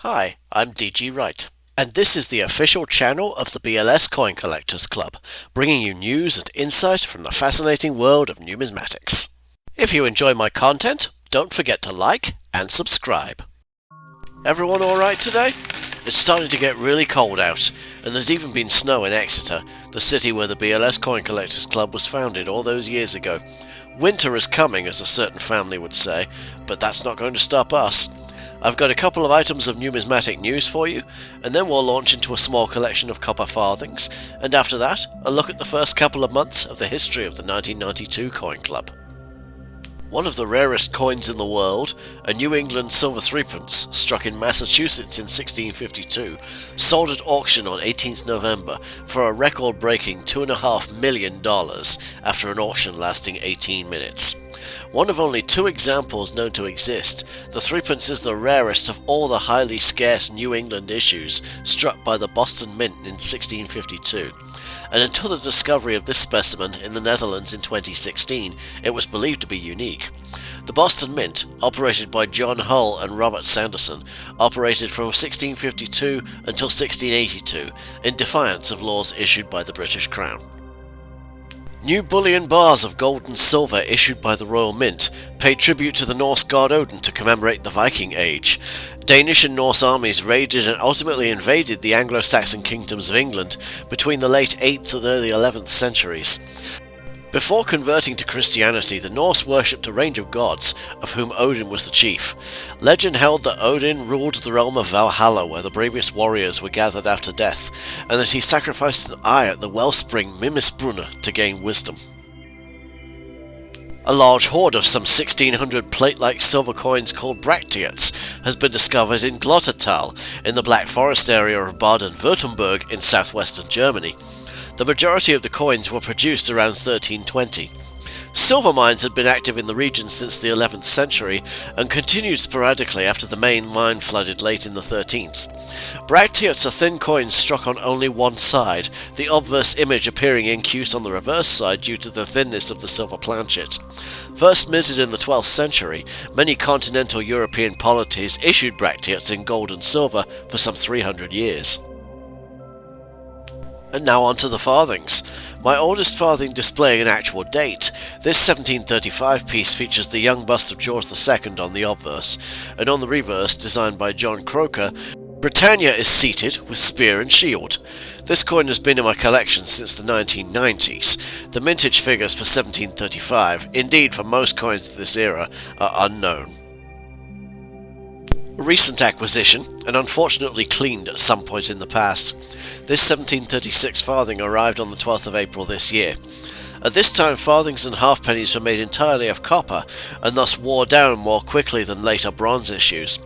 Hi, I'm DG Wright, and this is the official channel of the BLS Coin Collectors Club, bringing you news and insight from the fascinating world of numismatics. If you enjoy my content, don't forget to like and subscribe. Everyone alright today? It's starting to get really cold out, and there's even been snow in Exeter, the city where the BLS Coin Collectors Club was founded all those years ago. Winter is coming, as a certain family would say, but that's not going to stop us. I've got a couple of items of numismatic news for you, and then we'll launch into a small collection of copper farthings, and after that, a look at the first couple of months of the history of the 1992 Coin Club. One of the rarest coins in the world, a New England silver threepence struck in Massachusetts in 1652, sold at auction on 18th November for a record-breaking $2.5 million after an auction lasting 18 minutes. One of only two examples known to exist, the threepence is the rarest of all the highly scarce New England issues struck by the Boston Mint in 1652, and until the discovery of this specimen in the Netherlands in 2016, it was believed to be unique. The Boston Mint, operated by John Hull and Robert Sanderson, operated from 1652 until 1682, in defiance of laws issued by the British Crown. New bullion bars of gold and silver issued by the Royal Mint pay tribute to the Norse god Odin to commemorate the Viking Age. Danish and Norse armies raided and ultimately invaded the Anglo-Saxon kingdoms of England between the late 8th and early 11th centuries. Before converting to Christianity, the Norse worshipped a range of gods, of whom Odin was the chief. Legend held that Odin ruled the realm of Valhalla, where the bravest warriors were gathered after death, and that he sacrificed an eye at the wellspring Mimisbrunna to gain wisdom. A large hoard of some 1600 plate-like silver coins called Bracteates has been discovered in Glottertal, in the Black Forest area of Baden-Württemberg in southwestern Germany. The majority of the coins were produced around 1320. Silver mines had been active in the region since the 11th century and continued sporadically after the main mine flooded late in the 13th. Bracteates are thin coins struck on only one side, the obverse image appearing incute on the reverse side due to the thinness of the silver planchet. First minted in the 12th century, many continental European polities issued Bracteates in gold and silver for some 300 years. And now on to the farthings. My oldest farthing displaying an actual date, this 1735 piece features the young bust of George II on the obverse, and on the reverse, designed by John Croker, Britannia is seated with spear and shield. This coin has been in my collection since the 1990s. The mintage figures for 1735, indeed for most coins of this era, are unknown. A recent acquisition, and unfortunately cleaned at some point in the past. This 1736 farthing arrived on the 12th of April this year. At this time, farthings and halfpennies were made entirely of copper, and thus wore down more quickly than later bronze issues.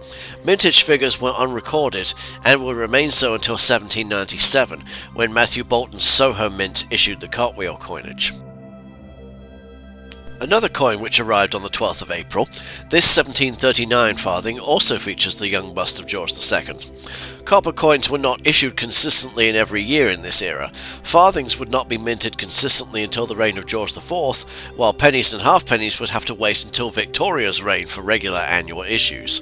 Mintage figures were unrecorded, and will remain so until 1797, when Matthew Bolton's Soho Mint issued the cartwheel coinage. Another coin which arrived on the 12th of April, this 1739 farthing also features the young bust of George II. Copper coins were not issued consistently in every year in this era. Farthings would not be minted consistently until the reign of George IV, while pennies and halfpennies would have to wait until Victoria's reign for regular annual issues.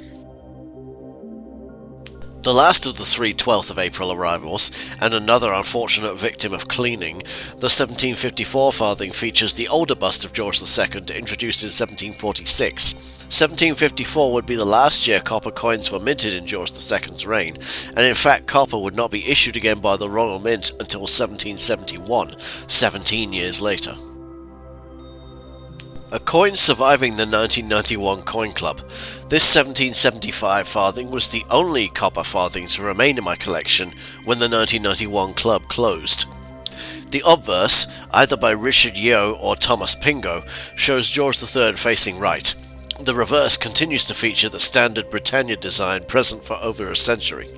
The last of the three 12th of April arrivals, and another unfortunate victim of cleaning, the 1754 farthing features the older bust of George II introduced in 1746. 1754 would be the last year copper coins were minted in George II's reign, and in fact copper would not be issued again by the Royal Mint until 1771, 17 years later. A coin surviving the 1991 Coin Club. This 1775 farthing was the only copper farthing to remain in my collection when the 1991 club closed. The obverse, either by Richard Yeo or Thomas Pingo, shows George III facing right. The reverse continues to feature the standard Britannia design present for over a century.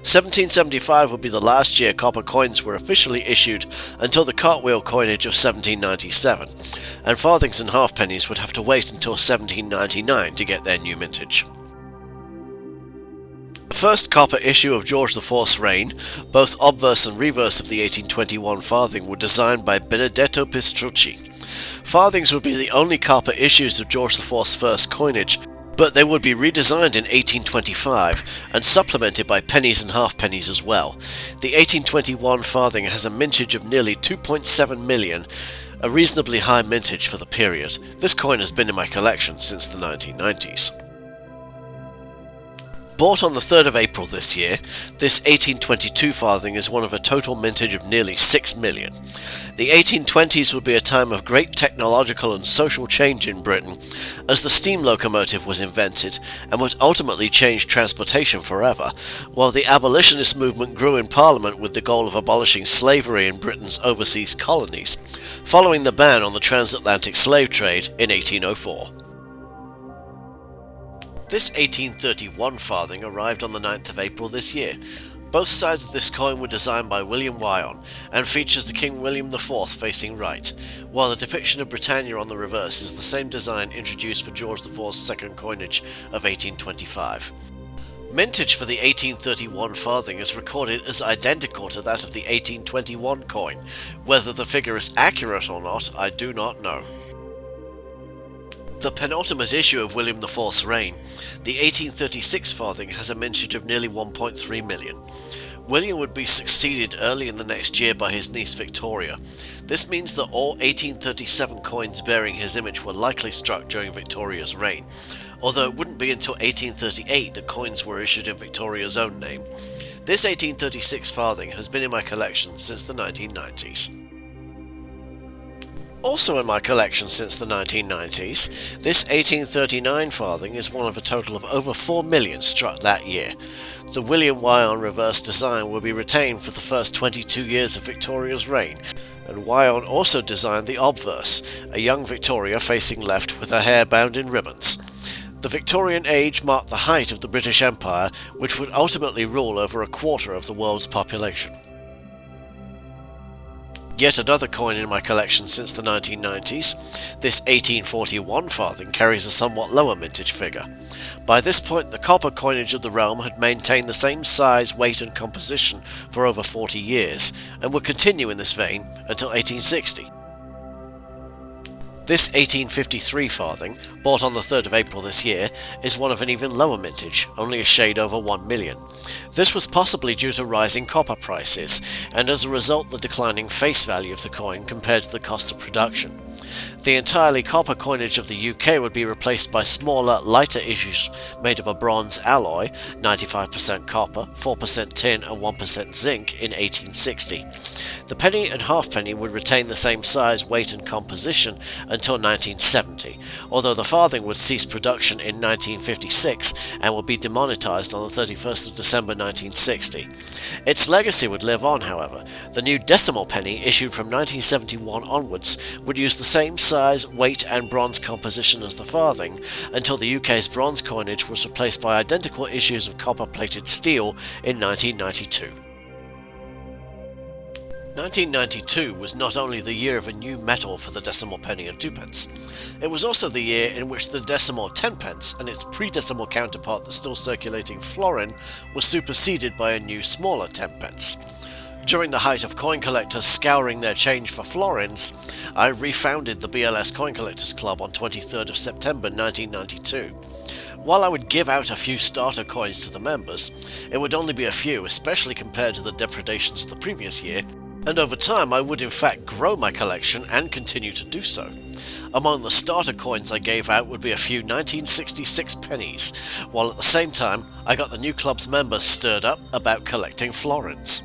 1775 would be the last year copper coins were officially issued until the cartwheel coinage of 1797, and farthings and halfpennies would have to wait until 1799 to get their new mintage. The first copper issue of George IV's reign, both obverse and reverse of the 1821 farthing were designed by Benedetto Pistrucci. Farthings would be the only copper issues of George IV's first coinage, but they would be redesigned in 1825 and supplemented by pennies and halfpennies as well. The 1821 farthing has a mintage of nearly 2.7 million, a reasonably high mintage for the period. This coin has been in my collection since the 1990s. Bought on the 3rd of April this year, this 1822 farthing is one of a total mintage of nearly 6 million. The 1820s would be a time of great technological and social change in Britain, as the steam locomotive was invented and would ultimately change transportation forever, while the abolitionist movement grew in Parliament with the goal of abolishing slavery in Britain's overseas colonies, following the ban on the transatlantic slave trade in 1804. This 1831 farthing arrived on the 9th of April this year. Both sides of this coin were designed by William Wyon and features the King William IV facing right, while the depiction of Britannia on the reverse is the same design introduced for George IV's second coinage of 1825. Mintage for the 1831 farthing is recorded as identical to that of the 1821 coin. Whether the figure is accurate or not, I do not know. The penultimate issue of William IV's reign, the 1836 farthing has a mintage of nearly 1.3 million. William would be succeeded early in the next year by his niece Victoria. This means that all 1837 coins bearing his image were likely struck during Victoria's reign, although it wouldn't be until 1838 that coins were issued in Victoria's own name. This 1836 farthing has been in my collection since the 1990s. Also in my collection since the 1990s, this 1839 farthing is one of a total of over 4 million struck that year. The William Wyon reverse design will be retained for the first 22 years of Victoria's reign, and Wyon also designed the obverse, a young Victoria facing left with her hair bound in ribbons. The Victorian age marked the height of the British Empire, which would ultimately rule over a quarter of the world's population. Yet another coin in my collection since the 1990s, this 1841 farthing carries a somewhat lower mintage figure. By this point the copper coinage of the realm had maintained the same size, weight and composition for over 40 years, and would continue in this vein until 1860. This 1853 farthing, bought on the 3rd of April this year, is one of an even lower mintage, only a shade over 1 million. This was possibly due to rising copper prices, and as a result the declining face value of the coin compared to the cost of production. The entirely copper coinage of the UK would be replaced by smaller, lighter issues made of a bronze alloy, 95% copper, 4% tin and 1% zinc in 1860. The penny and halfpenny would retain the same size, weight and composition until 1970, although the farthing would cease production in 1956 and would be demonetised on the 31st of December 1960. Its legacy would live on, however. The new decimal penny, issued from 1971 onwards, would use the same size, weight and bronze composition as the farthing, until the UK's bronze coinage was replaced by identical issues of copper-plated steel in 1992. 1992 was not only the year of a new metal for the decimal penny and 2p, it was also the year in which the decimal 10p and its pre-decimal counterpart, the still circulating florin, was superseded by a new smaller 10p. During the height of coin collectors scouring their change for florins, I refounded the BLS Coin Collectors Club on 23rd of September 1992. While I would give out a few starter coins to the members, it would only be a few, especially compared to the depredations of the previous year, and over time I would in fact grow my collection and continue to do so. Among the starter coins I gave out would be a few 1966 pennies, while at the same time I got the new club's members stirred up about collecting florins.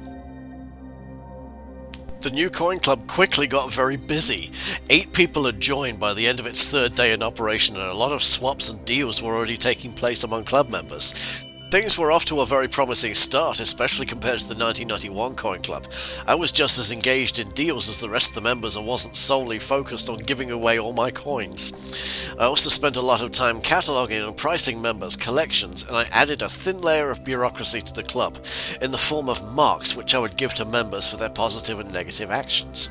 The new coin club quickly got very busy. 8 people had joined by the end of its 3rd day in operation, and a lot of swaps and deals were already taking place among club members. Things were off to a very promising start, especially compared to the 1991 coin club. I was just as engaged in deals as the rest of the members and wasn't solely focused on giving away all my coins. I also spent a lot of time cataloguing and pricing members' collections, and I added a thin layer of bureaucracy to the club, in the form of marks which I would give to members for their positive and negative actions.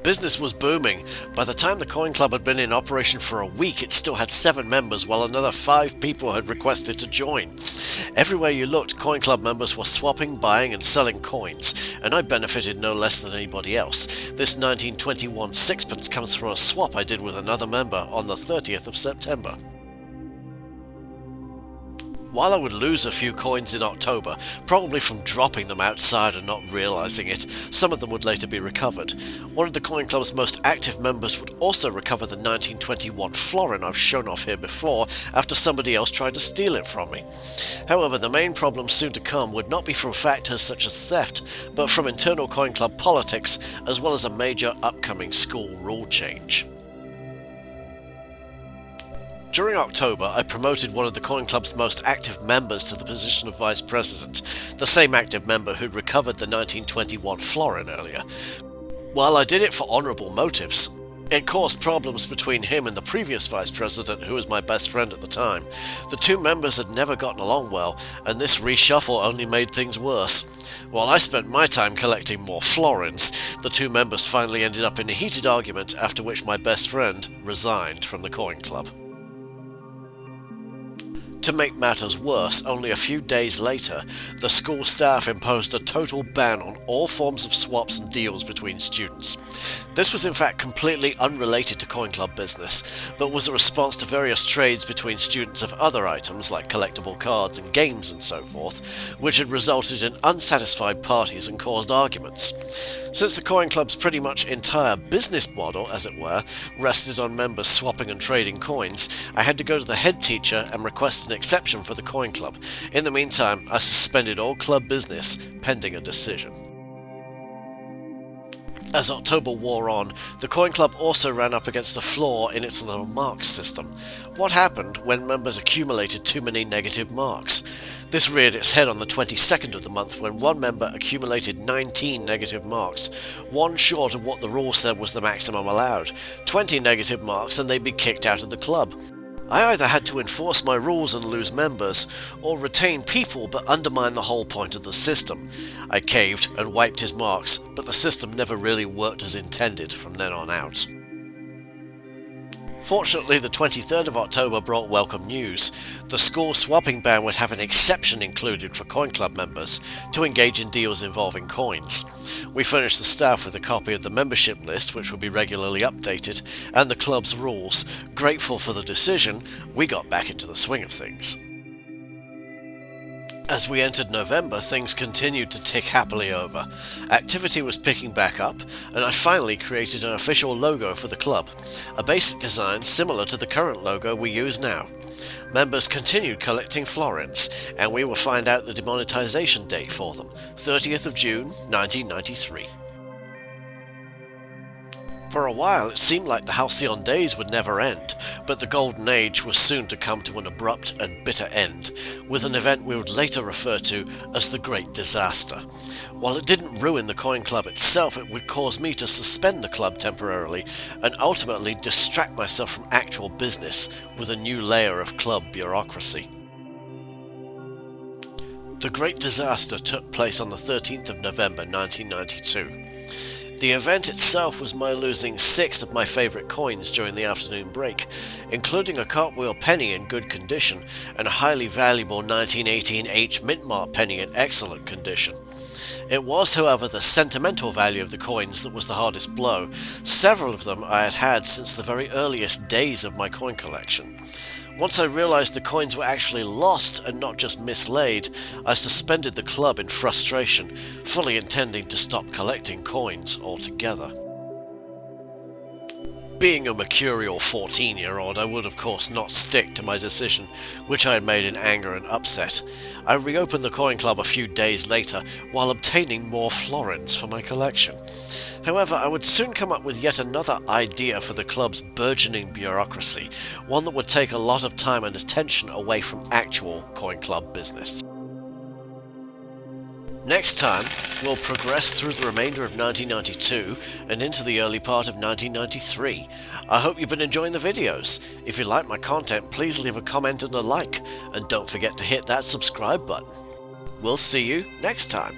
Business was booming. By the time the Coin Club had been in operation for a week, it still had 7 members, while another 5 people had requested to join. Everywhere you looked, Coin Club members were swapping, buying and selling coins, and I benefited no less than anybody else. This 1921 sixpence comes from a swap I did with another member on the 30th of September. While I would lose a few coins in October, probably from dropping them outside and not realising it, some of them would later be recovered. One of the Coin Club's most active members would also recover the 1921 florin I've shown off here before, after somebody else tried to steal it from me. However, the main problem soon to come would not be from factors such as theft, but from internal Coin Club politics, as well as a major upcoming school rule change. During October, I promoted one of the Coin Club's most active members to the position of Vice President, the same active member who'd recovered the 1921 florin earlier. While I did it for honourable motives, it caused problems between him and the previous Vice President, who was my best friend at the time. The two members had never gotten along well, and this reshuffle only made things worse. While I spent my time collecting more florins, the two members finally ended up in a heated argument, after which my best friend resigned from the Coin Club. To make matters worse, only a few days later, the school staff imposed a total ban on all forms of swaps and deals between students. This was in fact completely unrelated to Coin Club business, but was a response to various trades between students of other items like collectible cards and games and so forth, which had resulted in unsatisfied parties and caused arguments. Since the Coin Club's pretty much entire business model, as it were, rested on members swapping and trading coins, I had to go to the head teacher and request an exception for the Coin Club. In the meantime, I suspended all club business, pending a decision. As October wore on, the Coin Club also ran up against a flaw in its little marks system. What happened when members accumulated too many negative marks? This reared its head on the 22nd of the month when one member accumulated 19 negative marks, one short of what the rule said was the maximum allowed. 20 negative marks and they'd be kicked out of the club. I either had to enforce my rules and lose members, or retain people but undermine the whole point of the system. I caved and wiped his marks, but the system never really worked as intended from then on out. Fortunately, the 23rd of October brought welcome news. The school swapping ban would have an exception included for Coin Club members to engage in deals involving coins. We furnished the staff with a copy of the membership list, which would be regularly updated, and the club's rules. Grateful for the decision, we got back into the swing of things. As we entered November, things continued to tick happily over. Activity was picking back up, and I finally created an official logo for the club, a basic design similar to the current logo we use now. Members continued collecting florins, and we will find out the demonetization date for them, 30th of June 1993. For a while it seemed like the halcyon days would never end, but the golden age was soon to come to an abrupt and bitter end, with an event we would later refer to as the Great Disaster. While it didn't ruin the Coin Club itself, it would cause me to suspend the club temporarily and ultimately distract myself from actual business with a new layer of club bureaucracy. The Great Disaster took place on the 13th of November 1992. The event itself was my losing 6 of my favourite coins during the afternoon break, including a cartwheel penny in good condition and a highly valuable 1918 H mint mark penny in excellent condition. It was, however, the sentimental value of the coins that was the hardest blow. Several of them I had had since the very earliest days of my coin collection. Once I realised the coins were actually lost and not just mislaid, I suspended the club in frustration, fully intending to stop collecting coins altogether. Being a mercurial 14-year-old, I would of course not stick to my decision, which I had made in anger and upset. I reopened the Coin Club a few days later, while obtaining more florins for my collection. However, I would soon come up with yet another idea for the club's burgeoning bureaucracy, one that would take a lot of time and attention away from actual Coin Club business. Next time, we'll progress through the remainder of 1992 and into the early part of 1993. I hope you've been enjoying the videos. If you like my content, please leave a comment and a like, and don't forget to hit that subscribe button. We'll see you next time.